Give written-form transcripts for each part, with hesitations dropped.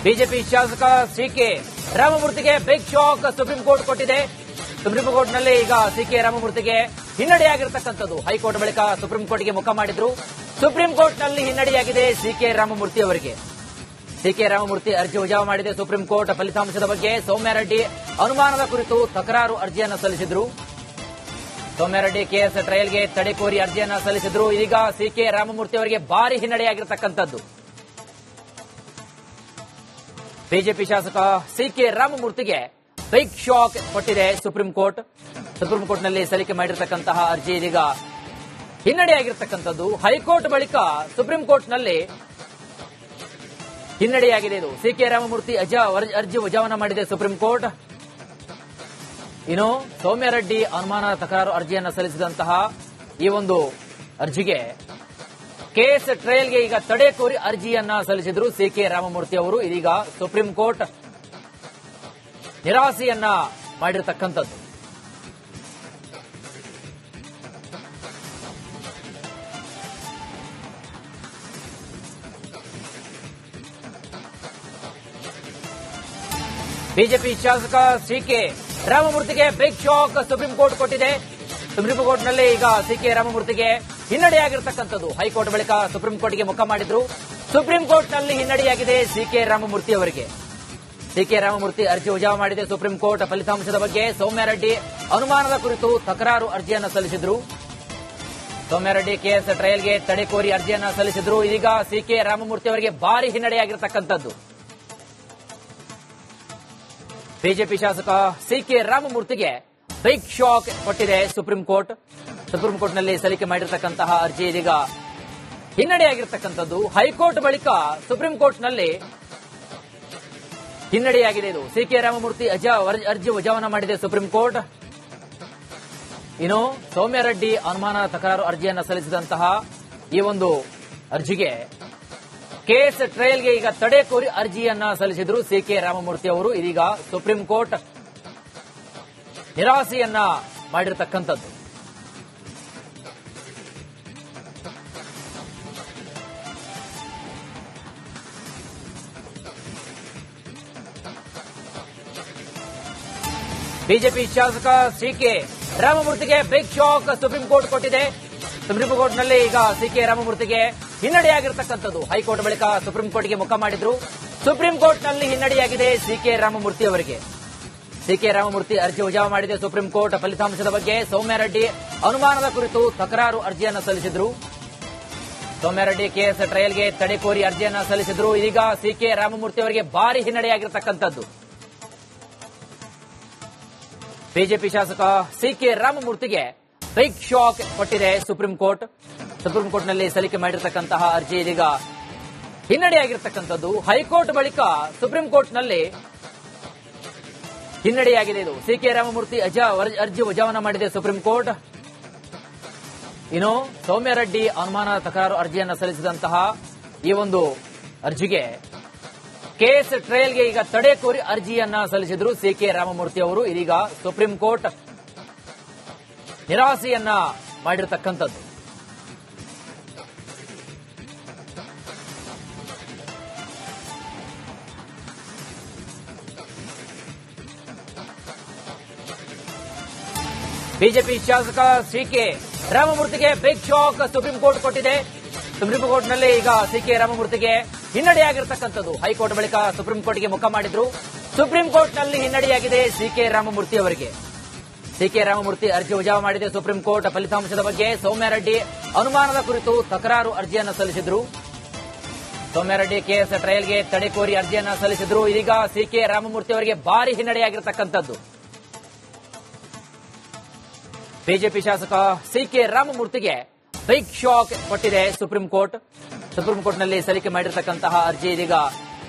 BJP ಶಾಸಕ CK ರಾಮಮೂರ್ತಿಗೆ big shock Supreme Court ಕೊಟ್ಟಿದೆ. ಸುಪ್ರೀಂ ಕೋರ್ಟ್ನಲ್ಲಿ ಈಗ ಸಿಕೆ ರಾಮಮೂರ್ತಿಗೆ ಹಿನ್ನಡೆಯಾಗಿರತಕ್ಕಂಥದ್ದು. ಹೈಕೋರ್ಟ್ ಬಳಿಕ ಸುಪ್ರೀಂ ಕೋರ್ಟ್ಗೆ ಮುಖ ಮಾಡಿದ್ರು. ಸುಪ್ರೀಂ ಕೋರ್ಟ್ನಲ್ಲಿ ಹಿನ್ನಡೆಯಾಗಿದೆ ಸಿಕೆ ರಾಮಮೂರ್ತಿ ಅವರಿಗೆ. ಸಿಕೆ ರಾಮಮೂರ್ತಿ ಅರ್ಜಿ ವಜಾ ಮಾಡಿದೆ ಸುಪ್ರೀಂ ಕೋರ್ಟ್. ಫಲಿತಾಂಶದ ಬಗ್ಗೆ ಸೌಮ್ಯಾರೆಡ್ಡಿ ಅನುಮಾನದ ಕುರಿತು ತಕರಾರು ಅರ್ಜಿಯನ್ನು ಸಲ್ಲಿಸಿದ್ರು. ಸೌಮ್ಯಾರೆಡ್ಡಿ ಕೇಸ್ ಟ್ರಯಲ್ಗೆ ತಡೆ ಕೋರಿ ಅರ್ಜಿಯನ್ನು ಸಲ್ಲಿಸಿದ್ರು. ಈಗ ಸಿಕೆ ರಾಮಮೂರ್ತಿ ಅವರಿಗೆ ಭಾರಿ ಹಿನ್ನಡೆಯಾಗಿರತಕ್ಕಂಥದ್ದು. ಬಿಜೆಪಿ ಶಾಸಕ ಸಿಕೆ ರಾಮಮೂರ್ತಿಗೆ ಬಿಗ್ ಶಾಕ್ ಕೊಟ್ಟಿದೆ ಸುಪ್ರೀಂ ಕೋರ್ಟ್. ಸುಪ್ರೀಂ ಕೋರ್ಟ್ನಲ್ಲಿ ಸಲ್ಲಿಕೆ ಮಾಡಿರತಕ್ಕಂತಹ ಅರ್ಜಿ ಇದೀಗ ಹಿನ್ನಡೆಯಾಗಿರತಕ್ಕಂಥದ್ದು. ಹೈಕೋರ್ಟ್ ಬಳಿಕ ಸುಪ್ರೀಂ ಕೋರ್ಟ್ನಲ್ಲಿ ಹಿನ್ನಡೆಯಾಗಿದೆ. ಇದು ಸಿಕೆ ರಾಮಮೂರ್ತಿ ಅರ್ಜಿ ವಜಾವನ್ನ ಮಾಡಿದೆ ಸುಪ್ರೀಂ ಕೋರ್ಟ್. ಇನ್ನು ಸೌಮ್ಯಾರೆಡ್ಡಿ ಅನುಮಾನ ತಕರಾರು ಅರ್ಜಿಯನ್ನು ಸಲ್ಲಿಸಿದಂತಹ ಈ ಒಂದು ಅರ್ಜಿಗೆ ಕೇಸ್ ಟ್ರಯಲ್ಗೆ ಈಗ ತಡೆ ಕೋರಿ ಅರ್ಜಿಯನ್ನ ಸಲ್ಲಿಸಿದ್ರು ಸಿಕೆ ರಾಮಮೂರ್ತಿ ಅವರು. ಇದೀಗ ಸುಪ್ರೀಂ ಕೋರ್ಟ್ ನಿರಾಸೆಯನ್ನ ಮಾಡಿರತಕ್ಕಂಥದ್ದು. ಬಿಜೆಪಿ ಶಾಸಕ ಸಿಕೆ ರಾಮಮೂರ್ತಿಗೆ ಬಿಗ್ ಶಾಕ್ ಸುಪ್ರೀಂ ಕೋರ್ಟ್ ಕೊಟ್ಟಿದೆ. ಸುಪ್ರೀಂ ಕೋರ್ಟ್ನಲ್ಲಿ ಈಗ ಸಿಕೆ ರಾಮಮೂರ್ತಿಗೆ ಹಿನ್ನಡೆಯಾಗಿರತಕ್ಕಂಥದ್ದು. ಹೈಕೋರ್ಟ್ ಬಳಿಕ ಸುಪ್ರೀಂ ಕೋರ್ಟ್ಗೆ ಮುಖ ಮಾಡಿದ್ರು. ಸುಪ್ರೀಂ ಕೋರ್ಟ್ನಲ್ಲಿ ಹಿನ್ನಡೆಯಾಗಿದೆ ಸಿಕೆ ರಾಮಮೂರ್ತಿ ಅವರಿಗೆ. ಸಿಕೆ ರಾಮಮೂರ್ತಿ ಅರ್ಜಿ ವಜಾ ಮಾಡಿದೆ ಸುಪ್ರೀಂ ಕೋರ್ಟ್. ಫಲಿತಾಂಶದ ಬಗ್ಗೆ ಸೌಮ್ಯಾರೆಡ್ಡಿ ಅನುಮಾನದ ಕುರಿತು ತಕರಾರು ಅರ್ಜಿಯನ್ನು ಸಲ್ಲಿಸಿದ್ರು. ಸೌಮ್ಯಾರೆಡ್ಡಿ ಕೇಸ್ ಟ್ರಯಲ್ಗೆ ತಡೆ ಕೋರಿ ಅರ್ಜಿಯನ್ನು ಸಲ್ಲಿಸಿದ್ರು. ಇದೀಗ ಸಿಕೆ ರಾಮಮೂರ್ತಿ ಅವರಿಗೆ ಭಾರಿ ಹಿನ್ನಡೆಯಾಗಿರತಕ್ಕಂಥದ್ದು. ಬಿಜೆಪಿ ಶಾಸಕ ಸಿಕೆ ರಾಮಮೂರ್ತಿಗೆ ಬಿಗ್ ಶಾಕ್ ಕೊಟ್ಟಿದೆ ಸುಪ್ರೀಂ ಕೋರ್ಟ್. ಸುಪ್ರೀಂ ಕೋರ್ಟ್ನಲ್ಲಿ ಸಲ್ಲಿಕೆ ಮಾಡಿರತಕ್ಕಂತಹ ಅರ್ಜಿ ಇದೀಗ ಹಿನ್ನಡೆಯಾಗಿರತಕ್ಕಂಥದ್ದು. ಹೈಕೋರ್ಟ್ ಬಳಿಕ ಸುಪ್ರೀಂ ಕೋರ್ಟ್ನಲ್ಲಿ ಹಿನ್ನಡೆಯಾಗಿದೆ. ಇದು ಸಿಕೆ ರಾಮಮೂರ್ತಿ ಅರ್ಜಿ ವಜಾವನ್ನ ಮಾಡಿದೆ ಸುಪ್ರೀಂ ಕೋರ್ಟ್. ಇನ್ನು ಸೌಮ್ಯಾರೆಡ್ಡಿ ಅನುಮಾನ ತಕರಾರು ಅರ್ಜಿಯನ್ನು ಸಲ್ಲಿಸಿದಂತಹ ಈ ಒಂದು ಅರ್ಜಿಗೆ ಕೇಸ್ ಟ್ರಯಲ್ಗೆ ಈಗ ತಡೆ ಕೋರಿ ಅರ್ಜಿಯನ್ನ ಸಲ್ಲಿಸಿದ್ರು ಸಿಕೆ ರಾಮಮೂರ್ತಿ ಅವರು. ಇದೀಗ ಸುಪ್ರೀಂ ಕೋರ್ಟ್ ನಿರಾಸೆಯನ್ನ ಮಾಡಿರತಕ್ಕಂಥದ್ದು. ಬಿಜೆಪಿ ಶಾಸಕ ಸಿಕೆ ರಾಮಮೂರ್ತಿಗೆ ಬಿಗ್ ಶಾಕ್ ಸುಪ್ರೀಂ ಕೋರ್ಟ್ ಕೊಟ್ಟಿದೆ. ಸುಪ್ರೀಂ ಕೋರ್ಟ್ನಲ್ಲಿ ಈಗ ಸಿಕೆ ರಾಮಮೂರ್ತಿಗೆ ಹಿನ್ನಡೆಯಾಗಿರತಕ್ಕಂಥದ್ದು. ಹೈಕೋರ್ಟ್ ಬಳಿಕ ಸುಪ್ರೀಂ ಕೋರ್ಟ್ಗೆ ಮುಖ ಮಾಡಿದ್ರು. ಸುಪ್ರೀಂ ಕೋರ್ಟ್ನಲ್ಲಿ ಹಿನ್ನಡೆಯಾಗಿದೆ ಸಿಕೆ ರಾಮಮೂರ್ತಿ ಅವರಿಗೆ. ಸಿಕೆ ರಾಮಮೂರ್ತಿ ಅರ್ಜಿ ವಜಾ ಮಾಡಿದೆ ಸುಪ್ರೀಂ ಕೋರ್ಟ್. ಫಲಿತಾಂಶದ ಬಗ್ಗೆ ಸೌಮ್ಯಾರೆಡ್ಡಿ ಅನುಮಾನದ ಕುರಿತು ತಕರಾರು ಅರ್ಜಿಯನ್ನು ಸಲ್ಲಿಸಿದ್ರು. ಸೌಮ್ಯಾರೆಡ್ಡಿ ಕೇಸ್ ಟ್ರಯಲ್ಗೆ ತಡೆ ಕೋರಿ ಅರ್ಜಿಯನ್ನು ಸಲ್ಲಿಸಿದ್ರು. ಇದೀಗ ಸಿಕೆ ರಾಮಮೂರ್ತಿ ಅವರಿಗೆ ಭಾರಿ ಹಿನ್ನಡೆಯಾಗಿರತಕ್ಕಂಥದ್ದು. ಬಿಜೆಪಿ ಶಾಸಕ ಸಿಕೆ ರಾಮಮೂರ್ತಿಗೆ ಬಿಗ್ ಶಾಕ್ ಕೊಟ್ಟಿದೆ ಸುಪ್ರೀಂ ಕೋರ್ಟ್. ಸುಪ್ರೀಂ ಕೋರ್ಟ್ನಲ್ಲಿ ಸಲ್ಲಿಕೆ ಮಾಡಿರತಕ್ಕಂತಹ ಅರ್ಜಿ ಇದೀಗ ಹಿನ್ನಡೆಯಾಗಿರತಕ್ಕಂಥದ್ದು. ಹೈಕೋರ್ಟ್ ಬಳಿಕ ಸುಪ್ರೀಂ ಕೋರ್ಟ್ನಲ್ಲಿ ಹಿನ್ನಡೆಯಾಗಿದೆ. ಇದು ಸಿಕೆ ರಾಮಮೂರ್ತಿ ಅರ್ಜಿ ವಜಾವನ್ನ ಮಾಡಿದೆ ಸುಪ್ರೀಂ ಕೋರ್ಟ್. ಇನ್ನು ಸೌಮ್ಯಾರೆಡ್ಡಿ ಅನುಮಾನ ತಕರಾರು ಅರ್ಜಿಯನ್ನು ಸಲ್ಲಿಸಿದಂತಹ ಈ ಒಂದು ಅರ್ಜಿಗೆ ಕೇಸ್ ಟ್ರಯಲ್ಗೆ ಈಗ ತಡೆ ಕೋರಿ ಅರ್ಜಿಯನ್ನ ಸಲ್ಲಿಸಿದ್ರು ಸಿಕೆ ರಾಮಮೂರ್ತಿ ಅವರು. ಇದೀಗ ಸುಪ್ರೀಂ ಕೋರ್ಟ್ ನಿರಾಸೆಯನ್ನ ಮಾಡಿರತಕ್ಕಂಥದ್ದು. ಬಿಜೆಪಿ ಶಾಸಕ ಸಿಕೆ ರಾಮಮೂರ್ತಿಗೆ ಬಿಗ್ ಶಾಕ್ ಸುಪ್ರೀಂ ಕೋರ್ಟ್ ಕೊಟ್ಟಿದೆ. ಸುಪ್ರೀಂ ಕೋರ್ಟ್ನಲ್ಲಿ ಈಗ ಸಿಕೆ ರಾಮಮೂರ್ತಿಗೆ ಹಿನ್ನಡೆಯಾಗಿರತಕ್ಕಂಥದ್ದು. ಹೈಕೋರ್ಟ್ ಬಳಿಕ ಸುಪ್ರೀಂ ಕೋರ್ಟ್ಗೆ ಮುಖ ಮಾಡಿದ್ರು. ಸುಪ್ರೀಂ ಕೋರ್ಟ್ನಲ್ಲಿ ಹಿನ್ನಡೆಯಾಗಿದೆ ಸಿಕೆ ರಾಮಮೂರ್ತಿ ಅವರಿಗೆ. ಸಿಕೆ ರಾಮಮೂರ್ತಿ ಅರ್ಜಿ ವಜಾ ಮಾಡಿದೆ ಸುಪ್ರೀಂ ಕೋರ್ಟ್. ಫಲಿತಾಂಶದ ಬಗ್ಗೆ ಸೌಮ್ಯಾರೆಡ್ಡಿ ಅನುಮಾನದ ಕುರಿತು ತಕರಾರು ಅರ್ಜಿಯನ್ನು ಸಲ್ಲಿಸಿದ್ರು. ಸೌಮ್ಯಾರೆಡ್ಡಿ ಕೇಸ್ ಟ್ರಯಲ್ಗೆ ತಡೆ ಕೋರಿ ಅರ್ಜಿಯನ್ನು ಸಲ್ಲಿಸಿದ್ರು. ಇದೀಗ ಸಿಕೆ ರಾಮಮೂರ್ತಿ ಅವರಿಗೆ ಭಾರಿ ಹಿನ್ನಡೆಯಾಗಿರತಕ್ಕಂಥದ್ದು. ಬಿಜೆಪಿ ಶಾಸಕ ಸಿಕೆ ರಾಮಮೂರ್ತಿಗೆ ಬಿಗ್ ಶಾಕ್ ಕೊಟ್ಟಿದೆ ಸುಪ್ರೀಂ ಕೋರ್ಟ್. ಸುಪ್ರೀಂ ಕೋರ್ಟ್ನಲ್ಲಿ ಸಲ್ಲಿಕೆ ಮಾಡಿರತಕ್ಕಂತಹ ಅರ್ಜಿ ಇದೀಗ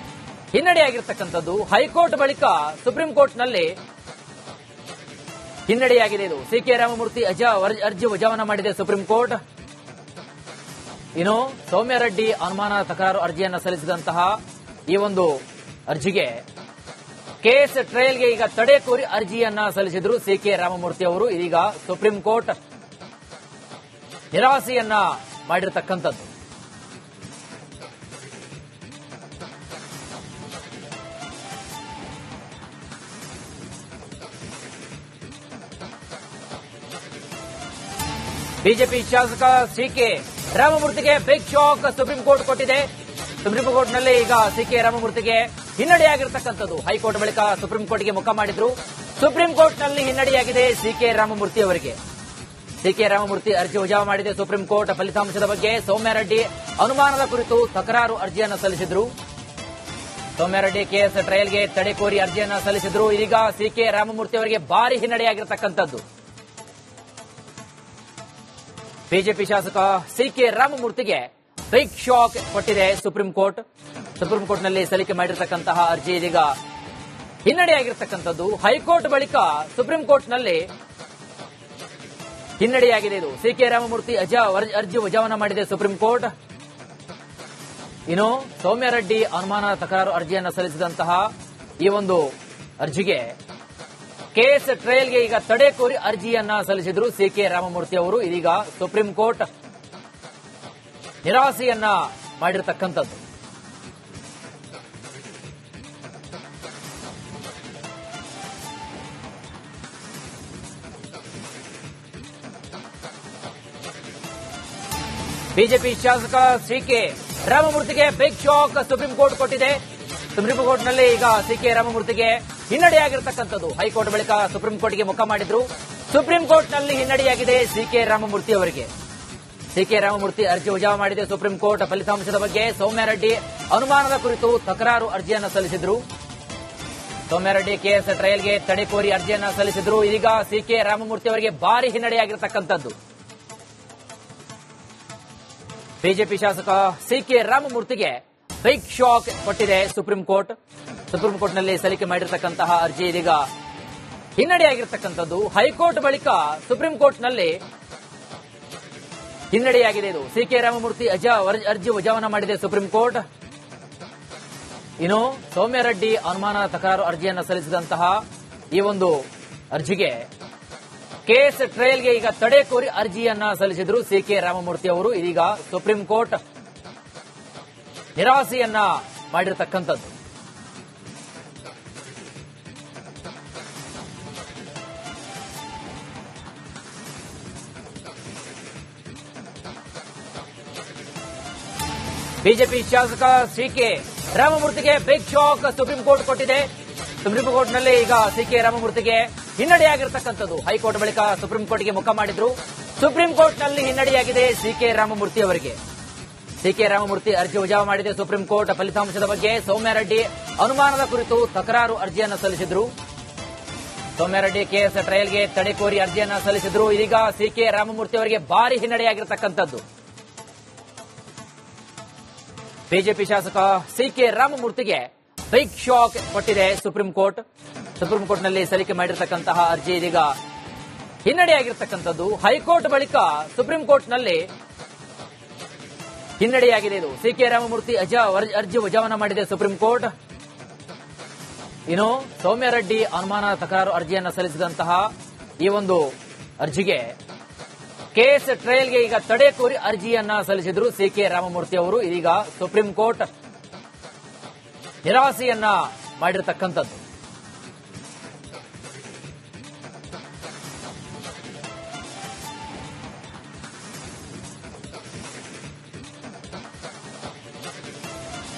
ಹಿನ್ನಡೆಯಾಗಿರತಕ್ಕಂಥದ್ದು. ಹೈಕೋರ್ಟ್ ಬಳಿಕ ಸುಪ್ರೀಂ ಕೋರ್ಟ್ನಲ್ಲಿ ಹಿನ್ನಡೆಯಾಗಿದೆ. ಇದು ಸಿಕೆ ರಾಮಮೂರ್ತಿ ಅರ್ಜಿ ವಜಾವನ್ನ ಮಾಡಿದೆ ಸುಪ್ರೀಂ ಕೋರ್ಟ್. ಇನ್ನು ಸೌಮ್ಯಾರೆಡ್ಡಿ ಅನುಮಾನ ತಕರಾರು ಅರ್ಜಿಯನ್ನು ಸಲ್ಲಿಸಿದಂತಹ ಈ ಒಂದು ಅರ್ಜಿಗೆ ಕೇಸ್ ಟ್ರಯಲ್ಗೆ ಈಗ ತಡೆ ಕೋರಿ ಅರ್ಜಿಯನ್ನ ಸಲ್ಲಿಸಿದ್ರು ಸಿಕೆ ರಾಮಮೂರ್ತಿ ಅವರು. ಇದೀಗ ಸುಪ್ರೀಂ ಕೋರ್ಟ್ ನಿರಾಸೆಯನ್ನ ಮಾಡಿರತಕ್ಕಂಥದ್ದು. ಬಿಜೆಪಿ ಶಾಸಕ ಸಿಕೆ ರಾಮಮೂರ್ತಿಗೆ ಬಿಗ್ ಶಾಕ್ ಸುಪ್ರೀಂ ಕೋರ್ಟ್ ಕೊಟ್ಟಿದೆ. ಸುಪ್ರೀಂ ಕೋರ್ಟ್ನಲ್ಲಿ ಈಗ ಸಿಕೆ ರಾಮಮೂರ್ತಿಗೆ ಹಿನ್ನಡೆಯಾಗಿರ್ತಕ್ಕಂಥದ್ದು. ಹೈಕೋರ್ಟ್ ಬಳಿಕ ಸುಪ್ರೀಂ ಕೋರ್ಟ್ಗೆ ಮುಖ ಮಾಡಿದ್ರು. ಸುಪ್ರೀಂ ಕೋರ್ಟ್ನಲ್ಲಿ ಹಿನ್ನಡೆಯಾಗಿದೆ ಸಿಕೆ ರಾಮಮೂರ್ತಿ ಅವರಿಗೆ. ಸಿಕೆ ರಾಮಮೂರ್ತಿ ಅರ್ಜಿ ವಜಾ ಮಾಡಿದೆ ಸುಪ್ರೀಂ ಕೋರ್ಟ್. ಫಲಿತಾಂಶದ ಬಗ್ಗೆ ಸೌಮ್ಯಾರೆಡ್ಡಿ ಅನುಮಾನದ ಕುರಿತು ತಕರಾರು ಅರ್ಜಿಯನ್ನು ಸಲ್ಲಿಸಿದ್ರು. ಸೌಮ್ಯಾರೆಡ್ಡಿ ಕೇಸ್ ಟ್ರಯಲ್ಗೆ ತಡೆ ಕೋರಿ ಅರ್ಜಿಯನ್ನು ಸಲ್ಲಿಸಿದ್ರು. ಇದೀಗ ಸಿಕೆ ರಾಮಮೂರ್ತಿ ಅವರಿಗೆ ಭಾರಿ ಹಿನ್ನಡೆಯಾಗಿರ್ತಕ್ಕಂಥದ್ದು. ಬಿಜೆಪಿ ಶಾಸಕ ಸಿಕೆ ರಾಮಮೂರ್ತಿಗೆ ಬಿಗ್ ಶಾಕ್ ಕೊಟ್ಟಿದೆ ಸುಪ್ರೀಂ ಕೋರ್ಟ್. ಸುಪ್ರೀಂ ಕೋರ್ಟ್ನಲ್ಲಿ ಸಲ್ಲಿಕೆ ಮಾಡಿರ್ತಕ್ಕಂತಹ ಅರ್ಜಿ ಇದೀಗ ಹಿನ್ನಡೆಯಾಗಿರ್ತಕ್ಕಂಥದ್ದು. ಹೈಕೋರ್ಟ್ ಬಳಿಕ ಸುಪ್ರೀಂ ಕೋರ್ಟ್ನಲ್ಲಿ ಹಿನ್ನಡೆಯಾಗಿದೆ. ಇದು ಸಿಕೆ ರಾಮಮೂರ್ತಿ ಅರ್ಜಿ ವಜಾವನ್ನ ಮಾಡಿದೆ ಸುಪ್ರೀಂ ಕೋರ್ಟ್. ಇನ್ನು ಸೌಮ್ಯಾರೆಡ್ಡಿ ಅನುಮಾನ ತಕರಾರು ಅರ್ಜಿಯನ್ನು ಸಲ್ಲಿಸಿದಂತಹ ಈ ಒಂದು ಅರ್ಜಿಗೆ ಕೇಸ್ ಟ್ರಯಲ್ಗೆ ಈಗ ತಡೆ ಕೋರಿ ಅರ್ಜಿಯನ್ನ ಸಲ್ಲಿಸಿದ್ರು ಸಿಕೆ ರಾಮಮೂರ್ತಿ ಅವರು. ಇದೀಗ ಸುಪ್ರೀಂ ಕೋರ್ಟ್ ನಿರಾಸೆಯನ್ನ ಮಾಡಿರತಕ್ಕಂಥದ್ದು. ಬಿಜೆಪಿ ಶಾಸಕ ಸಿಕೆ ರಾಮಮೂರ್ತಿಗೆ ಬಿಗ್ ಶಾಕ್ ಸುಪ್ರೀಂ ಕೋರ್ಟ್ ಕೊಟ್ಟಿದೆ. ಸುಪ್ರೀಂ ಕೋರ್ಟ್ನಲ್ಲಿ ಈಗ ಸಿಕೆ ರಾಮಮೂರ್ತಿಗೆ ಹಿನ್ನಡೆಯಾಗಿರ್ತಕ್ಕಂಥದ್ದು. ಹೈಕೋರ್ಟ್ ಬಳಿಕ ಸುಪ್ರೀಂ ಕೋರ್ಟ್ಗೆ ಮುಖ ಮಾಡಿದ್ರು. ಸುಪ್ರೀಂ ಕೋರ್ಟ್ನಲ್ಲಿ ಹಿನ್ನಡೆಯಾಗಿದೆ ಸಿಕೆ ರಾಮಮೂರ್ತಿ ಅವರಿಗೆ. ಸಿಕೆ ರಾಮಮೂರ್ತಿ ಅರ್ಜಿ ವಜಾ ಮಾಡಿದೆ ಸುಪ್ರೀಂ ಕೋರ್ಟ್. ಫಲಿತಾಂಶದ ಬಗ್ಗೆ ಸೌಮ್ಯಾರೆಡ್ಡಿ ಅನುಮಾನದ ಕುರಿತು ತಕರಾರು ಅರ್ಜಿಯನ್ನು ಸಲ್ಲಿಸಿದ್ರು. ಸೌಮ್ಯಾರೆಡ್ಡಿ ಕೇಸ್ ಟ್ರಯಲ್ಗೆ ತಡೆ ಕೋರಿ ಅರ್ಜಿಯನ್ನು ಸಲ್ಲಿಸಿದ್ರು. ಇದೀಗ ಸಿಕೆ ರಾಮಮೂರ್ತಿ ಅವರಿಗೆ ಭಾರಿ ಹಿನ್ನಡೆಯಾಗಿರ್ತಕ್ಕಂಥದ್ದು. ಬಿಜೆಪಿ ಶಾಸಕ ಸಿಕೆ ರಾಮಮೂರ್ತಿಗೆ ಬಿಗ್ ಶಾಕ್ ಕೊಟ್ಟಿದೆ ಸುಪ್ರೀಂ ಕೋರ್ಟ್. ಸುಪ್ರೀಂ ಕೋರ್ಟ್ನಲ್ಲಿ ಸಲ್ಲಿಕೆ ಮಾಡಿರತಕ್ಕಂತಹ ಅರ್ಜಿ ಇದೀಗ ಹಿನ್ನಡೆಯಾಗಿರ್ತಕ್ಕಂಥದ್ದು. ಹೈಕೋರ್ಟ್ ಬಳಿಕ ಸುಪ್ರೀಂ ಕೋರ್ಟ್ನಲ್ಲಿ ಹಿನ್ನಡೆಯಾಗಿದೆ. ಇದು ಸಿಕೆ ರಾಮಮೂರ್ತಿ ಅರ್ಜಿ ವಜಾವನ್ನ ಮಾಡಿದೆ ಸುಪ್ರೀಂ ಕೋರ್ಟ್. ಇನ್ನು ಸೌಮ್ಯಾರೆಡ್ಡಿ ಅನುಮಾನ ತಕರಾರು ಅರ್ಜಿಯನ್ನು ಸಲ್ಲಿಸಿದಂತಹ ಈ ಒಂದು ಅರ್ಜಿಗೆ ಕೇಸ್ ಟ್ರಯಲ್ಗೆ ಈಗ ತಡೆ ಕೋರಿ ಅರ್ಜಿಯನ್ನ ಸಲ್ಲಿಸಿದ್ರು ಸಿಕೆ ರಾಮಮೂರ್ತಿ ಅವರು. ಇದೀಗ ಸುಪ್ರೀಂ ಕೋರ್ಟ್ ನಿರಾಸೆಯನ್ನ ಮಾಡಿರತಕ್ಕಂಥದ್ದು. ಬಿಜೆಪಿ ಶಾಸಕ ಸಿಕೆ ರಾಮಮೂರ್ತಿಗೆ ಬಿಗ್ ಶಾಕ್ ಸುಪ್ರೀಂ ಕೋರ್ಟ್ ಕೊಟ್ಟಿದೆ. ಸುಪ್ರೀಂ ಕೋರ್ಟ್ನಲ್ಲಿ ಈಗ ಸಿಕೆ ರಾಮಮೂರ್ತಿಗೆ ಹಿನ್ನಡೆಯಾಗಿರ್ತಕ್ಕಂಥದ್ದು. ಹೈಕೋರ್ಟ್ ಬಳಿಕ ಸುಪ್ರೀಂ ಕೋರ್ಟ್ಗೆ ಮುಖ ಮಾಡಿದ್ರು. ಸುಪ್ರೀಂ ಕೋರ್ಟ್ನಲ್ಲಿ ಹಿನ್ನಡೆಯಾಗಿದೆ ಸಿಕೆ ರಾಮಮೂರ್ತಿ ಅವರಿಗೆ. ಸಿಕೆ ರಾಮಮೂರ್ತಿ ಅರ್ಜಿ ವಜಾ ಮಾಡಿದೆ ಸುಪ್ರೀಂ ಕೋರ್ಟ್. ಫಲಿತಾಂಶದ ಬಗ್ಗೆ ಸೌಮ್ಯಾರೆಡ್ಡಿ ಅನುಮಾನದ ಕುರಿತು ತಕರಾರು ಅರ್ಜಿಯನ್ನು ಸಲ್ಲಿಸಿದ್ರು. ಸೌಮ್ಯಾರೆಡ್ಡಿ ಕೇಸ್ ಟ್ರಯಲ್ಗೆ ತಡೆ ಕೋರಿ ಅರ್ಜಿಯನ್ನು ಸಲ್ಲಿಸಿದ್ರು. ಇದೀಗ ಸಿಕೆ ರಾಮಮೂರ್ತಿ ಅವರಿಗೆ ಭಾರಿ ಹಿನ್ನಡೆಯಾಗಿರ್ತಕ್ಕಂಥದ್ದು. ಬಿಜೆಪಿ ಶಾಸಕ ಸಿಕೆ ರಾಮಮೂರ್ತಿಗೆ ಬಿಗ್ ಶಾಕ್ ಕೊಟ್ಟಿದೆ ಸುಪ್ರೀಂ ಕೋರ್ಟ್. ಸುಪ್ರೀಂ ಕೋರ್ಟ್ನಲ್ಲಿ ಸಲ್ಲಿಕೆ ಮಾಡಿರತಕ್ಕಂತಹ ಅರ್ಜಿ ಇದೀಗ ಹಿನ್ನಡೆಯಾಗಿರ್ತಕ್ಕಂಥದ್ದು. ಹೈಕೋರ್ಟ್ ಬಳಿಕ ಸುಪ್ರೀಂ ಕೋರ್ಟ್ನಲ್ಲಿ ಹಿನ್ನಡೆಯಾಗಿದೆ. ಇದು ಸಿಕೆ ರಾಮಮೂರ್ತಿ ಅರ್ಜಿ ವಜಾವನ್ನ ಮಾಡಿದೆ ಸುಪ್ರೀಂ ಕೋರ್ಟ್. ಇನ್ನು ಸೌಮ್ಯಾರೆಡ್ಡಿ ಅನುಮಾನ ತಕರಾರು ಅರ್ಜಿಯನ್ನು ಸಲ್ಲಿಸಿದಂತಹ ಈ ಒಂದು ಅರ್ಜಿಗೆ ಕೇಸ್ ಟ್ರಯಲ್ಗೆ ಈಗ ತಡೆ ಕೋರಿ ಅರ್ಜಿಯನ್ನ ಸಲ್ಲಿಸಿದ್ರು ಸಿಕೆ ರಾಮಮೂರ್ತಿ ಅವರು. ಇದೀಗ ಸುಪ್ರೀಂ ಕೋರ್ಟ್ ನಿರಾಸೆಯನ್ನ ಮಾಡಿರತಕ್ಕಂಥದ್ದು.